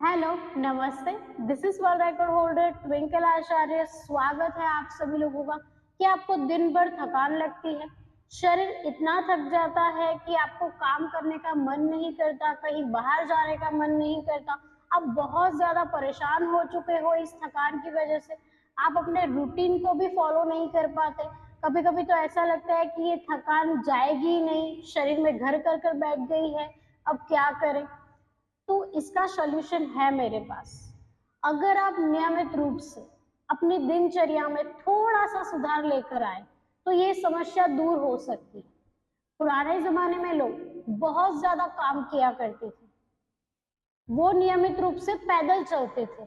Hello, नमस्ते। This is world record holder Twinkle Acharya. स्वागत है आप सभी लोगों का कि आपको दिन भर थकान लगती है, शरीर इतना थक जाता है कि आपको काम करने का मन नहीं करता, कहीं बाहर जाने का मन नहीं करता। आप बहुत ज्यादा परेशान हो चुके हो इस थकान की वजह से। आप अपने रूटीन को भी फॉलो नहीं कर पाते। कभी कभी तो ऐसा लगता है कि ये थकान जाएगी ही नहीं, शरीर में घर कर कर बैठ गई है, अब क्या करें। तो इसका सॉल्यूशन है मेरे पास। अगर आप नियमित रूप से अपनी दिनचर्या में थोड़ा सा सुधार लेकर आए तो ये समस्या दूर हो सकती है। पुराने जमाने में लोग बहुत ज्यादा काम किया करते थे। वो नियमित रूप से पैदल चलते थे,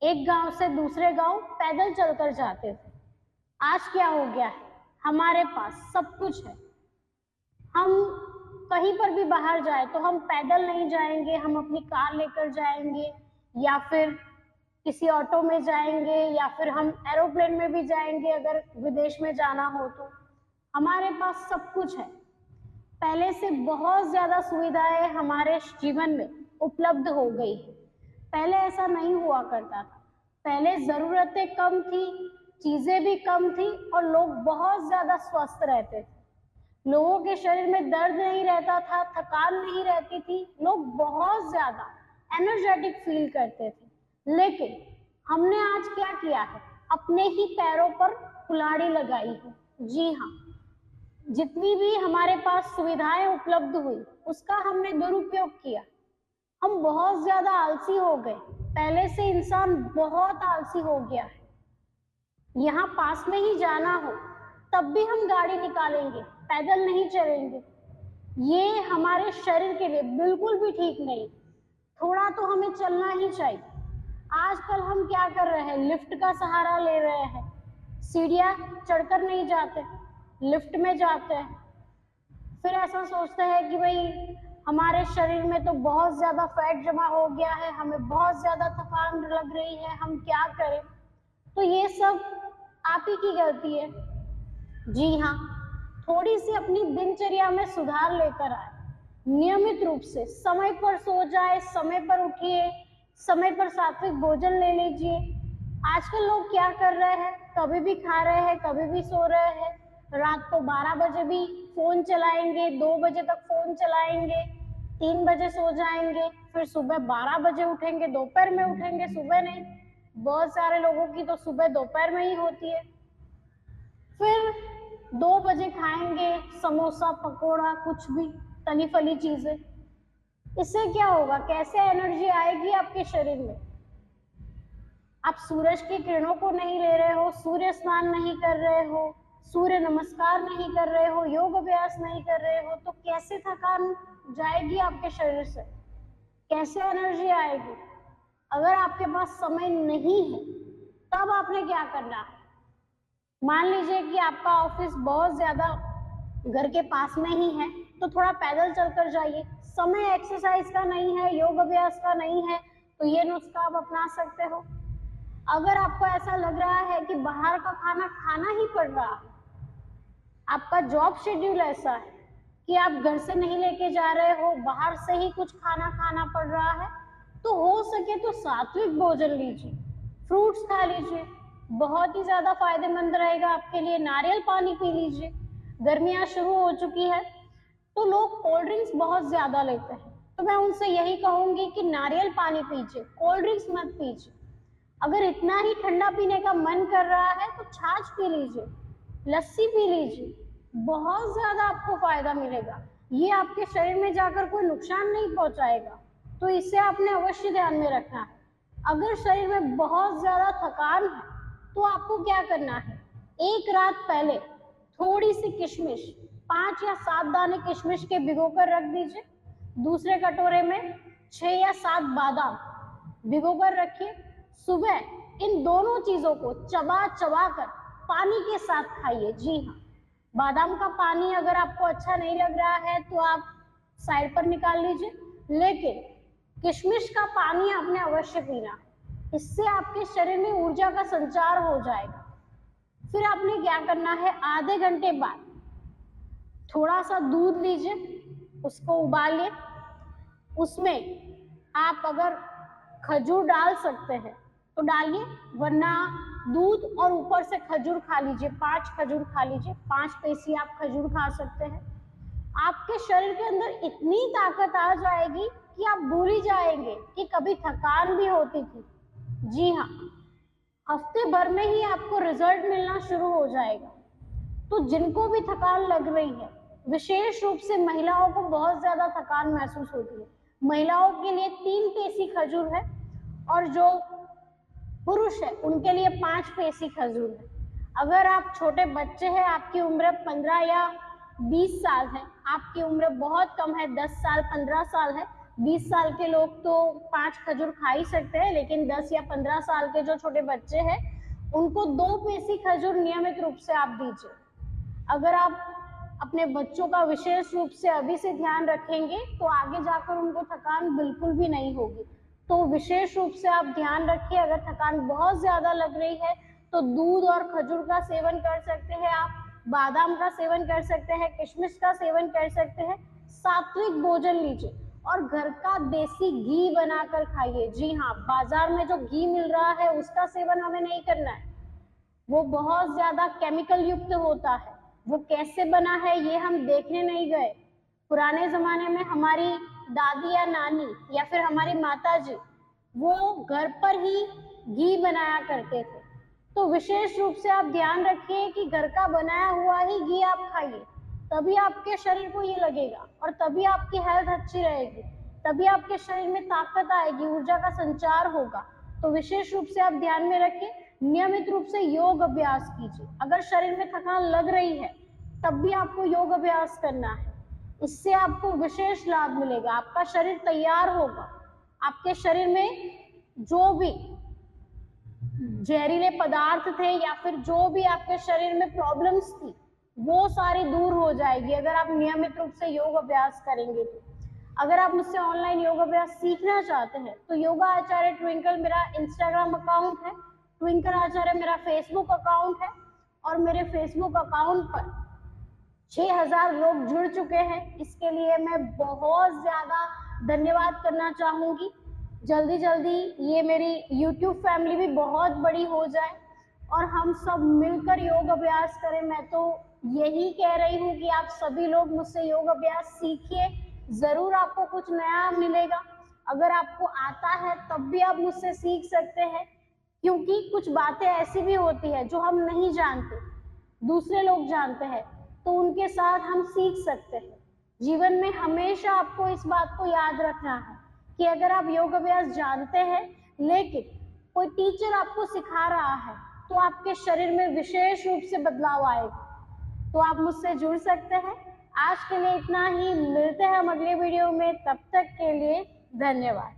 एक गांव से दूसरे गांव पैदल चलकर जाते थे। आज क्या हो गया है, हमारे पास सब कुछ है। हम कहीं पर भी बाहर जाए तो हम पैदल नहीं जाएंगे, हम अपनी कार लेकर जाएंगे या फिर किसी ऑटो में जाएंगे या फिर हम एरोप्लेन में भी जाएंगे अगर विदेश में जाना हो तो। हमारे पास सब कुछ है। पहले से बहुत ज्यादा सुविधाएं हमारे जीवन में उपलब्ध हो गई है। पहले ऐसा नहीं हुआ करता था। पहले जरूरतें कम थी, चीजें भी कम थी और लोग बहुत ज्यादा स्वस्थ रहते थे। लोगों के शरीर में दर्द नहीं रहता था, थकान नहीं रहती थी, लोग बहुत ज्यादा एनर्जेटिक फील करते थे। लेकिन हमने आज क्या किया है, अपने ही पैरों पर कुल्हाड़ी लगाई है। जी हाँ, जितनी भी हमारे पास सुविधाएं उपलब्ध हुई उसका हमने दुरुपयोग किया। हम बहुत ज्यादा आलसी हो गए। पहले से इंसान बहुत आलसी हो गया है। यहाँ पास में ही जाना हो तब भी हम गाड़ी निकालेंगे, पैदल नहीं चलेंगे। ये हमारे शरीर के लिए बिल्कुल भी ठीक नहीं। थोड़ा तो हमें चलना ही चाहिए। आजकल हम क्या कर रहे हैं, लिफ्ट का सहारा ले रहे हैं। सीढ़ियां चढ़कर नहीं जाते, लिफ्ट में जाते हैं। फिर ऐसा सोचते हैं कि भाई हमारे शरीर में तो बहुत ज्यादा फैट जमा हो गया है, हमें बहुत ज्यादा थकान लग रही है, हम क्या करें। तो ये सब आप ही की गलती है। जी हाँ, थोड़ी सी अपनी दिनचर्या में सुधार लेकर आए। नियमित रूप से समय पर सो जाए, समय पर उठिए, समय पर सात्विक भोजन ले लीजिए। आजकल लोग क्या कर रहे हैं, कभी भी खा रहे हैं, कभी भी सो रहे हैं। रात को 12 बजे भी फोन चलाएंगे, 2 बजे तक फोन चलाएंगे, 3 बजे सो जाएंगे, फिर सुबह 12 बजे उठेंगे, दोपहर में उठेंगे, सुबह नहीं। बहुत सारे लोगों की तो सुबह दोपहर में ही होती है। फिर 2 बजे खाएंगे समोसा पकोड़ा, कुछ भी तली फली चीजें। इससे क्या होगा, कैसे एनर्जी आएगी आपके शरीर में। आप सूरज की किरणों को नहीं ले रहे हो, सूर्य स्नान नहीं कर रहे हो, सूर्य नमस्कार नहीं कर रहे हो, योग अभ्यास नहीं कर रहे हो, तो कैसे थकान जाएगी आपके शरीर से, कैसे एनर्जी आएगी। अगर आपके पास समय नहीं है तब आपने क्या करना है। मान लीजिए कि आपका ऑफिस बहुत ज्यादा घर के पास में ही है तो थोड़ा पैदल चलकर जाइए। समय एक्सरसाइज का नहीं है, योग अभ्यास का नहीं है, तो ये नुस्खा आप अपना सकते हो। अगर आपको ऐसा लग रहा है कि बाहर का खाना खाना ही पड़ रहा है, आपका जॉब शेड्यूल ऐसा है कि आप घर से नहीं लेके जा रहे हो, बाहर से ही कुछ खाना खाना पड़ रहा है, तो हो सके तो सात्विक भोजन लीजिए, फ्रूट्स खा लीजिए, बहुत ही ज्यादा फायदेमंद रहेगा आपके लिए। नारियल पानी पी लीजिए। गर्मियां शुरू हो चुकी है तो लोग कोल्ड ड्रिंक्स बहुत ज्यादा लेते हैं, तो मैं उनसे यही कहूंगी कि नारियल पानी पीजिए, कोल्ड ड्रिंक्स मत पीजिए। अगर इतना ही ठंडा पीने का मन कर रहा है तो छाछ पी लीजिए, लस्सी पी लीजिए, बहुत ज्यादा आपको फायदा मिलेगा। ये आपके शरीर में जाकर कोई नुकसान नहीं पहुंचाएगा, तो इसे आपने अवश्य ध्यान में रखना है। अगर शरीर में बहुत ज्यादा थकान है तो आपको क्या करना है, एक रात पहले थोड़ी सी किशमिश, 5 या 7 दाने किशमिश के भिगोकर रख दीजिए। दूसरे कटोरे में 6 या 7 बादाम भिगोकर रखिए। सुबह इन दोनों चीजों को चबा चबा कर पानी के साथ खाइए। जी हाँ, बादाम का पानी अगर आपको अच्छा नहीं लग रहा है तो आप साइड पर निकाल लीजिए, लेकिन किशमिश का पानी आपने अवश्य पीना है। इससे आपके शरीर में ऊर्जा का संचार हो जाएगा। फिर आपने क्या करना है, आधे घंटे बाद थोड़ा सा दूध लीजिए, उसको उबालिए। उसमें आप अगर खजूर डाल सकते हैं तो डालिए, वरना दूध और ऊपर से खजूर खा लीजिए, 5 खजूर खा लीजिए, 5 पेसी आप खजूर खा सकते हैं। आपके शरीर के अंदर इतनी ताकत आ जाएगी कि आप भूल ही जाएंगे कि कभी थकान भी होती थी। जी हाँ, हफ्ते भर में ही आपको रिजल्ट मिलना शुरू हो जाएगा। तो जिनको भी थकान लग रही है, विशेष रूप से महिलाओं को बहुत ज्यादा थकान महसूस होती है, महिलाओं के लिए 3 पेसी खजूर है और जो पुरुष है उनके लिए 5 पेसी खजूर है। अगर आप छोटे बच्चे हैं, आपकी उम्र 15 या 20 साल है, आपकी उम्र बहुत कम है, 10 साल 15 साल है, 20 साल के लोग तो 5 खजूर खा ही सकते हैं, लेकिन 10 या 15 साल के जो छोटे बच्चे हैं उनको 2 पेसी खजूर नियमित रूप से आप दीजिए। अगर आप अपने बच्चों का विशेष रूप से अभी से ध्यान रखेंगे तो आगे जाकर उनको थकान बिल्कुल भी नहीं होगी। तो विशेष रूप से आप ध्यान रखिए, अगर थकान बहुत ज्यादा लग रही है तो दूध और खजूर का सेवन कर सकते हैं, आप बादाम का सेवन कर सकते हैं, किशमिश का सेवन कर सकते हैं, सात्विक भोजन लीजिए और घर का देसी घी बनाकर खाइए। जी हाँ, बाजार में जो घी मिल रहा है उसका सेवन हमें नहीं करना है, वो बहुत ज्यादा केमिकल युक्त होता है। वो कैसे बना है ये हम देखने नहीं गए। पुराने जमाने में हमारी दादी या नानी या फिर हमारी माता जी वो घर पर ही घी बनाया करते थे। तो विशेष रूप से आप ध्यान रखिए कि घर का बनाया हुआ ही घी आप खाइए, तभी आपके शरीर को ये लगेगा और तभी आपकी हेल्थ अच्छी रहेगी, तभी आपके शरीर में ताकत आएगी, ऊर्जा का संचार होगा। तो विशेष रूप से आप ध्यान में रखिए, नियमित रूप से योग अभ्यास कीजिए। अगर शरीर में थकान लग रही है तब भी आपको योग अभ्यास करना है, इससे आपको विशेष लाभ मिलेगा, आपका शरीर तैयार होगा, आपके शरीर में जो भी जहरीले पदार्थ थे या फिर जो भी आपके शरीर में प्रॉब्लम्स थी वो सारी दूर हो जाएगी अगर आप नियमित रूप से योग अभ्यास करेंगे तो। अगर आप मुझसे ऑनलाइन योग अभ्यास सीखना चाहते हैं तो योगा आचार्य ट्विंकल मेरा इंस्टाग्राम अकाउंट है, ट्विंकल आचार्य मेरा फेसबुक अकाउंट है और मेरे फेसबुक अकाउंट पर 6000 लोग जुड़ चुके हैं। इसके लिए मैं बहुत ज्यादा धन्यवाद करना चाहूंगी। जल्दी जल्दी ये मेरी YouTube फैमिली भी बहुत बड़ी हो जाए और हम सब मिलकर योग अभ्यास करें। मैं तो यही कह रही हूँ कि आप सभी लोग मुझसे योग अभ्यास सीखिए, जरूर आपको कुछ नया मिलेगा। अगर आपको आता है तब भी आप मुझसे सीख सकते हैं, क्योंकि कुछ बातें ऐसी भी होती है जो हम नहीं जानते, दूसरे लोग जानते हैं, तो उनके साथ हम सीख सकते हैं। जीवन में हमेशा आपको इस बात को याद रखना है कि अगर आप योग अभ्यास जानते हैं लेकिन कोई टीचर आपको सिखा रहा है तो आपके शरीर में विशेष रूप से बदलाव आएगा। तो आप मुझसे जुड़ सकते हैं। आज के लिए इतना ही, मिलते हैं हम अगले वीडियो में, तब तक के लिए धन्यवाद।